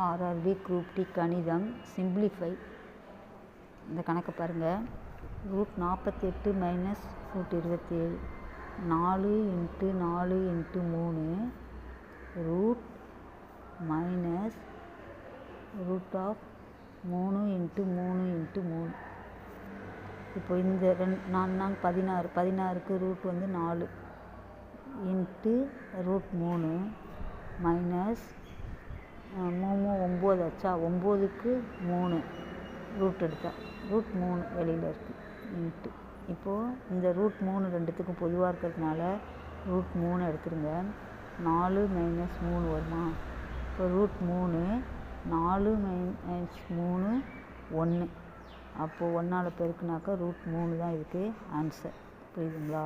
RRB group D கணிதம் simplify. இந்த கணக்கை பாருங்கள். √48 மைனஸ் √27 4 × 4 × 3 ரூட் மைனஸ் √3 × 3 × 3. இப்போ இந்த 16க்கு ரூட் வந்து 4 இன்ட்டு √3 மைனஸ் 3 9 ஆச்சா, 9க்கு 3 ரூட் எடுத்தால் √3 வெளியில் இருக்குது இன்ட்டு. இப்போது இந்த √3 ரெண்டுத்துக்கும் பொதுவாக இருக்கிறதுனால √3 எடுத்துருங்க. 4 மைனஸ் 3 வருமா? இப்போ √3 4 மைனஸ் 3 1. அப்போது 1ஆல் பெருக்குனாக்கா √3 தான் இதுக்கு ஆன்சர். புரியுதுங்களா?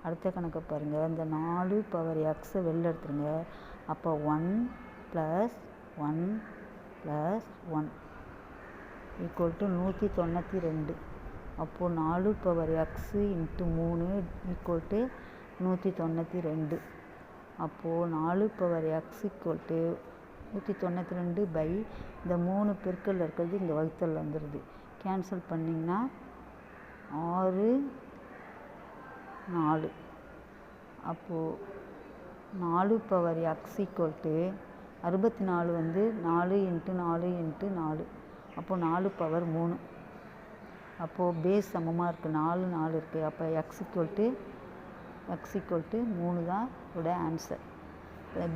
அடுத்த கணக்கை பாருங்கள். இந்த 4 பவர் எக்ஸை வெளில எடுத்துருங்க. அப்போ 1 + 1 + 1 = 192. அப்போது 4 பவர் எக்ஸ் × 3 = 192. அப்போது 4 பவர் எக்ஸ் = 192 இந்த 3 பெருக்கல் இருக்கிறது இங்கே வகுத்தல் வந்துடுது. கேன்சல் பண்ணிங்கன்னா 6 4. அப்போது 4 பவர் எக்ஸ் = 64 வந்து 4 × 4 × 4. அப்போது 4 பவர் 3. அப்போது பேஸ் சமமாக இருக்குது, 4 4 இருக்குது. அப்போ எக்ஸ் = 3 தான் இதோட ஆன்சர்.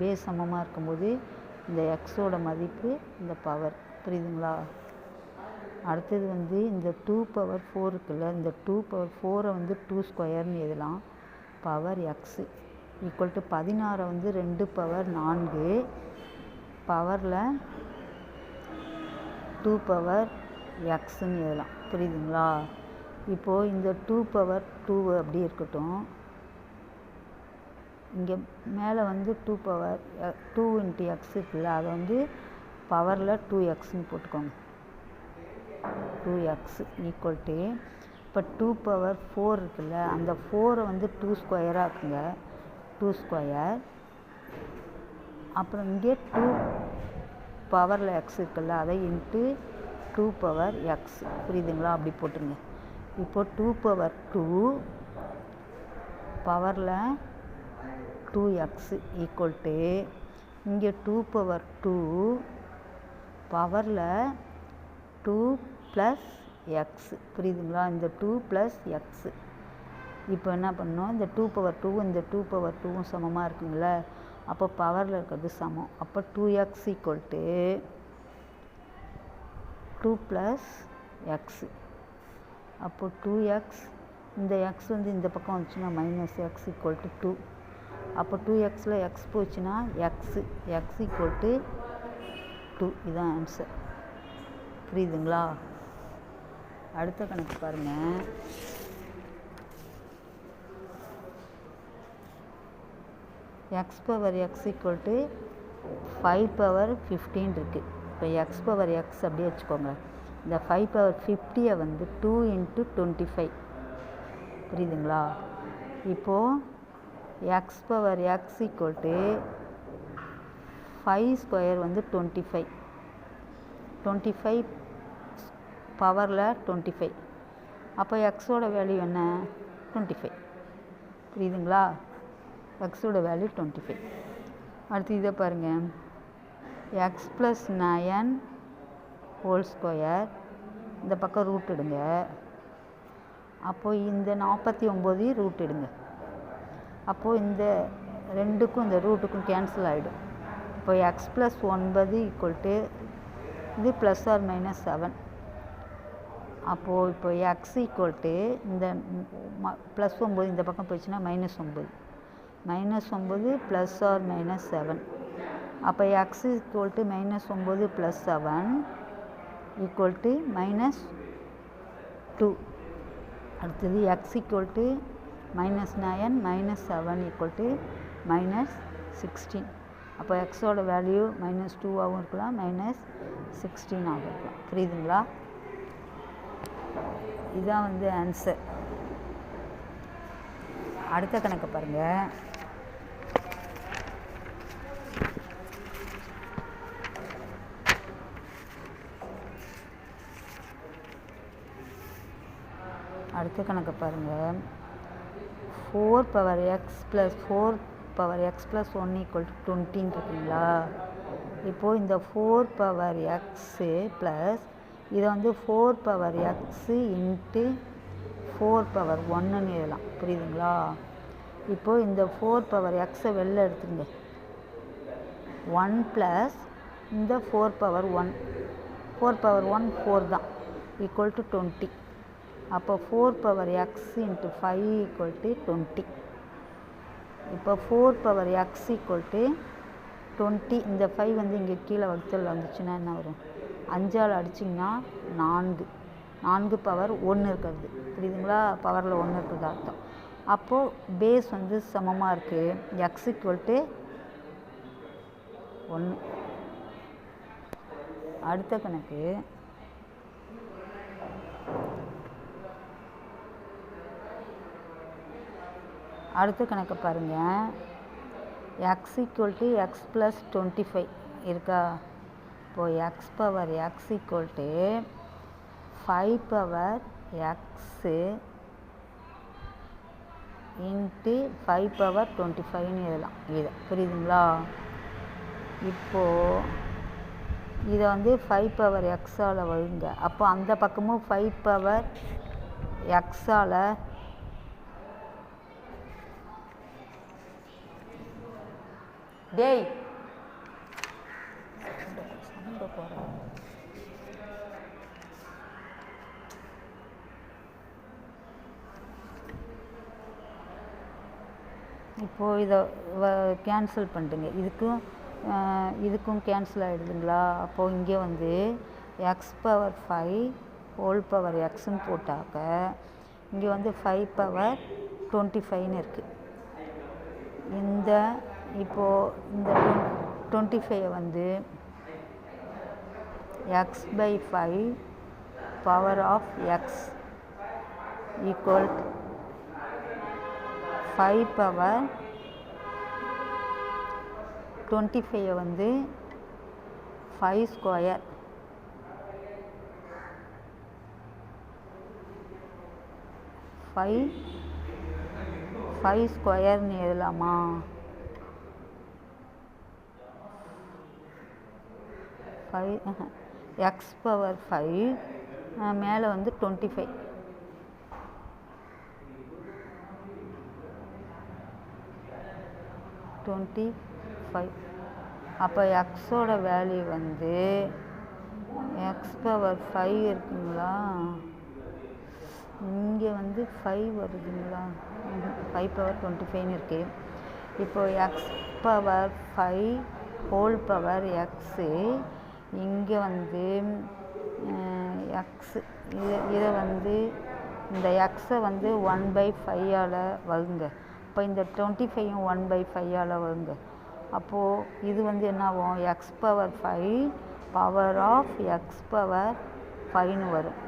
பேஸ் சமமாக இருக்கும்போது இந்த எக்ஸோட மதிப்பு இந்த பவர். புரியுதுங்களா? அடுத்தது வந்து இந்த 2/4 இருக்குல்ல, இந்த 2/4 வந்து 2² எழுதலாம். பவர் எக்ஸ் = 16 வந்து 2/4 பவரில் 2/xன்னு எழுதலாம். புரியுதுங்களா? இப்போது இந்த 2/2 அப்படி இருக்கட்டும். இங்கே மேலே வந்து 2 × x இருக்குல்ல, அதை வந்து பவரில் 2xன்னு போட்டுக்கோங்க. 2x = இப்போ 2/4 இருக்குல்ல, அந்த 4 வந்து 2² ஆக்குங்க. 2². அப்புறம் இங்கே 2 பவரில் x இருக்குல்ல, அதை இன்ட்டு 2/x. புரியுதுங்களா? அப்படி போட்டுருங்க. இப்போ 2/2 பவரில் 2x = இங்கே 2/2 பவரில் 2 + x. புரியுதுங்களா? இந்த 2 + x. இப்போ என்ன பண்ணணும்? இந்த 2/2 இந்த 2/2 சமமாக இருக்குங்கள, அப்போ பவரில் இருக்கிறது சமம். அப்போ 2x = 2 + x. அப்போ 2x இந்த x வந்து இந்த பக்கம் வந்துச்சுன்னா -x = 2. அப்போ 2xல் x போச்சுன்னா x = 2. இதுதான் ஆன்சர். புரியுதுங்களா? அடுத்த கணக்கு பாருங்கள். x/x = 5/15 இருக்குது. இப்போ x/x அப்படியே வச்சுக்கோங்க. இந்த 5/50 வந்து 2 × 25. புரியுதுங்களா? இப்போது x/x = 5² வந்து 25. 25 பவரில் 25. அப்போ எக்ஸோட வேல்யூ என்ன? 25. புரியுதுங்களா? எக்ஸோட வேல்யூ 25. அடுத்து இதை பாருங்கள். x + 9 2 இந்த பக்கம் ரூட் எடுங்க. அப்போது இந்த 49 ரூட் எடுங்க. அப்போது இந்த ரெண்டுக்கும் இந்த ரூட்டுக்கும் கேன்சல் ஆகிடும். இப்போ x + 9 = இது ±7. அப்போது இப்போ x = இந்த +9 இந்த பக்கம் போயிடுச்சுன்னா -9 -9 ± 7. அப்போ x = -9 + 7 = -2. அடுத்தது x = -9 - 7 = -16. அப்போ எக்ஸோட வேல்யூ -2ஆகவும் இருக்கலாம், -16ஆகவும் இருக்கலாம். புரியுதுங்களா? இதுதான் வந்து ஆன்சர். அடுத்த கணக்கு பாருங்கள். அடுத்த கணக்கு பாருங்கள். 4 power x plus 4 power x plus 1 equal to 20 இருக்குங்களா? இப்போது இந்த 4 power x ப்ளஸ் இதை வந்து 4 power x இன்ட்டு 4 power 1ன்னு எழுதலாம். புரியுதுங்களா? இப்போது இந்த 4 power x வெளில எடுத்துங்க. 1 ப்ளஸ் இந்த 4 power 1 4 power 1 4 தான் ஈக்குவல் டு 20. அப்போ 4 power x into 5 equal to 20. இப்போ 4 power x ஈக்குவல் டு 20. இந்த 5 வந்து இங்கே கீழே வகுத்தல் வந்துச்சுன்னா என்ன வரும்? 5ஆல் அடிச்சிங்கன்னா 4 பவர் 1 இருக்கிறது. புரியுதுங்களா? பவரில் 1 இருக்கிறது அர்த்தம். அப்போது பேஸ் வந்து சமமாக இருக்குது. x equal to 1. அடுத்த கணக்கு. அடுத்த கணக்கு பாருங்கள். x equal to x plus 25 இருக்கா? இப்போது x power x equal to 5 power x into 5 power 25ன்னு எழுதலாம். இதை புரியுதுங்களா? இப்போது இதை வந்து 5 பவர் எக்ஸால் வகுங்க. அப்போ அந்த பக்கமும் 5 பவர் எக்ஸால் டேய் இப்போது இதை கேன்சல் பண்ணிட்டுங்க. இதுக்கும் கேன்சல் ஆகிடுதுங்களா? அப்போது இங்கே வந்து எக்ஸ் பவர் 5 ஹோல் பவர் எக்ஸ்ன்னு போட்டாக்க இங்கே வந்து 5 பவர் 25ன்னு இருக்குது. இப்போது இந்த 25 வந்து x by 5 power of x equal 5 power 25 வந்து 5 ஸ்கொயர் ஃபைவ் ஸ்கொயர்னு எழுதலாமா? எக்ஸ் பவர் 5 மேலே வந்து 25 அப்போ எக்ஸோட வேல்யூ வந்து எக்ஸ் பவர் 5 இருக்குங்களா? இங்கே வந்து 5 வருதுங்களா? 5 பவர் 25ன்னு இருக்குது. இப்போது x power 5 whole power x இங்கே வந்து எக்ஸு இதை வந்து இந்த எக்ஸை வந்து 1/5ஆல் வகுங்க. இப்போ இந்த 25யும் 1/5ஆல் வகுங்க. அப்போது இது வந்து என்ன ஆகும்? X power 5 power of x power 5ன்னு வரும்.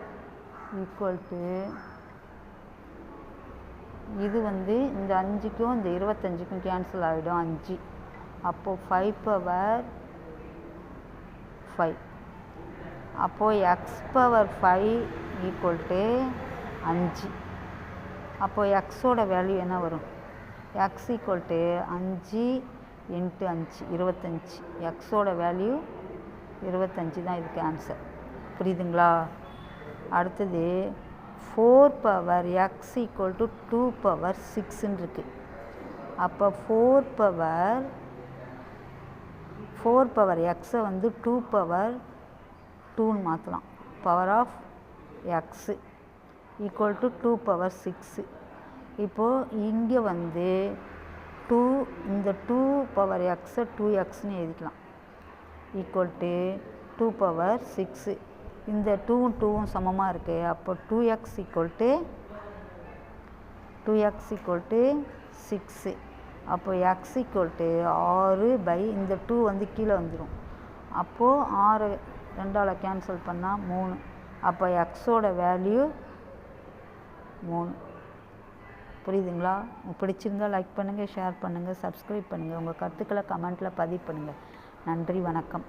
ஈக்குவல் டு இது வந்து இந்த 5க்கும் இந்த 25க்கும் கேன்சல் ஆகிடும் 5. அப்போது 5 பவர் 5. அப்போது எக்ஸ் பவர் 5 ஈக்குவல் டு 5. அப்போது எக்ஸோட வேல்யூ என்ன வரும்? X equal to 5 into 5 25. எக்ஸோட வேல்யூ 25 தான் இதுக்கு ஆன்சர். புரியுதுங்களா? அடுத்தது 4 power x equal to 2 power 6ன்னு இருக்குது. அப்போ 4 பவர் எக்ஸை வந்து 2 பவர் 2ன்னு மாற்றலாம். Power of x equal to 2 power 6. இப்போது இங்கே வந்து இந்த 2 பவர் எக்ஸை 2xன்னு எழுதிக்கலாம். Equal to 2 power 6. இந்த 2ம் 2ம் சமமாக இருக்குது. அப்போ 2x ஈக்குவல் டு 6. அப்போ எக்ஸ் ஈக்குவல் டு 6 இந்த 2 வந்து கீழே வந்துடும். அப்போது 6 2ஆல் கேன்சல் பண்ணால் 3. அப்போ எக்ஸோட வேல்யூ 3. புரியுதுங்களா? பிடிச்சிருந்தால் லைக் பண்ணுங்கள், ஷேர் பண்ணுங்கள், சப்ஸ்கிரைப் பண்ணுங்கள். உங்கள் கருத்துக்களை கமெண்ட்டில் பதிவு பண்ணுங்கள். நன்றி, வணக்கம்.